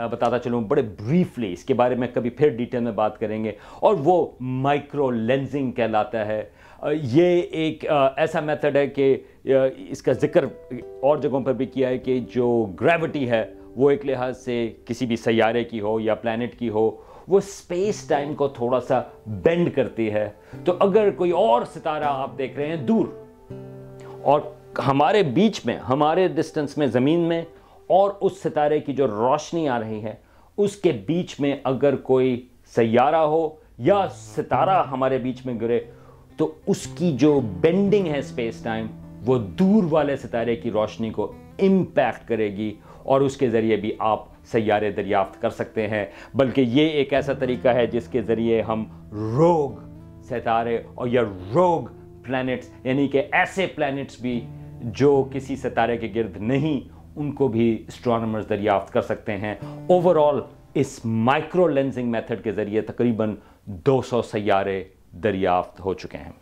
बताता चलूँ बड़े ब्रीफली, इसके बारे में कभी फिर डिटेल में बात करेंगे, और वो माइक्रो लेंसिंग कहलाता है। ये एक ऐसा मेथड है कि इसका जिक्र और जगहों पर भी किया है कि जो ग्रेविटी है वो एक लिहाज से किसी भी सैयारे की हो या प्लैनेट की हो, वो स्पेस टाइम को थोड़ा सा बेंड करती है। तो अगर कोई और सितारा आप देख रहे हैं दूर, और हमारे बीच में, हमारे डिस्टेंस में ज़मीन में और उस सितारे की जो रोशनी आ रही है उसके बीच में अगर कोई सैयारा हो या सितारा हमारे बीच में गिरे, तो उसकी जो बेंडिंग है स्पेस टाइम, वो दूर वाले सितारे की रोशनी को इम्पैक्ट करेगी, और उसके ज़रिए भी आप सैयारे दरियाफ्त कर सकते हैं। बल्कि ये एक ऐसा तरीका है जिसके ज़रिए हम रोग सितारे और या रोग प्लैनेट्स, यानी कि ऐसे प्लैनेट्स भी जो किसी सितारे के गिर्द नहीं, उनको भी एस्ट्रोनॉमर्स दरियाफ्त कर सकते हैं। ओवरऑल इस माइक्रो लेंसिंग मेथड के ज़रिए तकरीबन 200 सैयारे दरियाफ्त हो चुके हैं।